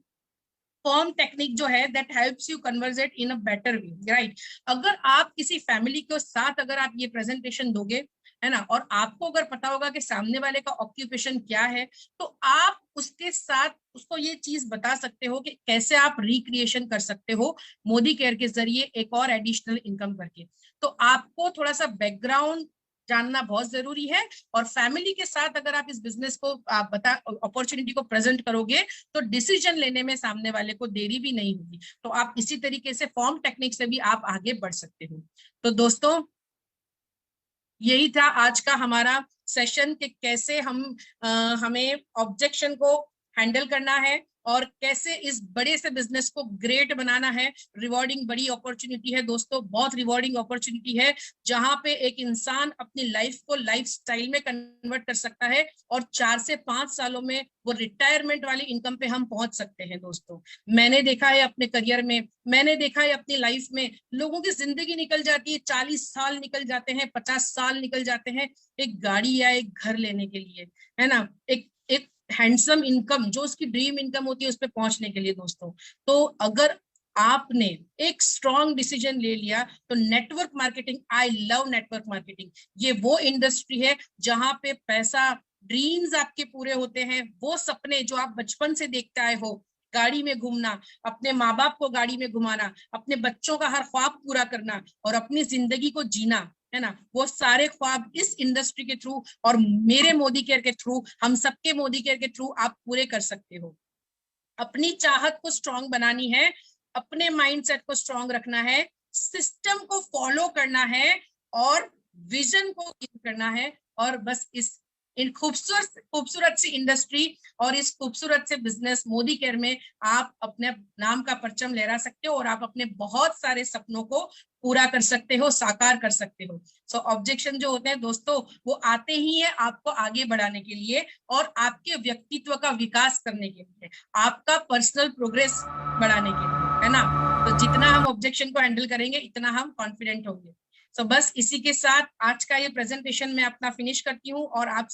फॉर्म टेक्निक जो है that helps you conversate in a better way, right. अगर आप किसी फैमिली के साथ अगर आप ये प्रेजेंटेशन दोगे, है ना, और आपको अगर पता होगा कि सामने वाले का ऑक्यूपेशन क्या है, तो आप उसके साथ उसको ये चीज बता सकते हो कि कैसे आप रिक्रिएशन कर सकते हो मोदी केयर के जरिए एक और एडिशनल इनकम करके। तो आपको थोड़ा सा बैकग्राउंड जानना बहुत जरूरी है, और फैमिली के साथ अगर आप इस बिजनेस को आप अपॉर्चुनिटी को प्रेजेंट करोगे तो डिसीजन लेने में सामने वाले को देरी भी नहीं होगी। तो आप इसी तरीके से फॉर्म टेक्निक से भी आप आगे बढ़ सकते हो। तो दोस्तों यही था आज का हमारा सेशन कि कैसे हमें ऑब्जेक्शन को हैंडल करना है और कैसे इस बड़े से बिजनेस को ग्रेट बनाना है। रिवॉर्डिंग बड़ी अपॉर्चुनिटी है दोस्तों, बहुत रिवॉर्डिंग अपॉर्चुनिटी है, जहां पे एक इंसान अपनी लाइफ को लाइफस्टाइल में कन्वर्ट कर सकता है और 4 से 5 सालों में वो रिटायरमेंट वाली इनकम पे हम पहुंच सकते हैं दोस्तों। मैंने देखा है अपने करियर में, मैंने देखा है अपनी लाइफ में, लोगों की जिंदगी निकल जाती है, 40 साल निकल जाते हैं, 50 साल निकल जाते हैं एक गाड़ी या एक घर लेने के लिए, है ना, एक हैंडसम इनकम जो उसकी ड्रीम इनकम होती है उस पर पहुंचने के लिए दोस्तों। तो अगर आपने एक स्ट्रॉन्ग डिसीजन ले लिया तो network marketing, I love network marketing, ये वो इंडस्ट्री है जहां पे पैसा, ड्रीम्स आपके पूरे होते हैं, वो सपने जो आप बचपन से देखते आए हो, गाड़ी में घूमना, अपने माँ बाप को गाड़ी में घुमाना, अपने बच्चों का हर ख्वाब पूरा करना और अपनी जिंदगी को जीना, है ना, वो सारे ख्वाब इस इंडस्ट्री के थ्रू और मेरे मोदी केयर के थ्रू, हम सबके मोदी केयर के थ्रू आप पूरे कर सकते हो। अपनी चाहत को स्ट्रॉन्ग बनानी है, अपने माइंडसेट को स्ट्रॉन्ग रखना है, सिस्टम को फॉलो करना है और विजन को करना है, और बस इस इन खूबसूरत सी इंडस्ट्री और इस खूबसूरत से बिजनेस मोदी केयर में आप अपने नाम का परचम लहरा सकते हो और आप अपने बहुत सारे सपनों को पूरा कर सकते हो, साकार कर सकते हो। सो ऑब्जेक्शन जो होते हैं दोस्तों वो आते ही है आपको आगे बढ़ाने के लिए और आपके व्यक्तित्व का विकास करने के लिए, आपका पर्सनल प्रोग्रेस बढ़ाने के लिए, है ना। तो जितना हम ऑब्जेक्शन को हैंडल करेंगे इतना हम कॉन्फिडेंट होंगे। सो बस इसी के साथ आज का ये प्रेजेंटेशन मैं अपना फिनिश करती हूँ और आप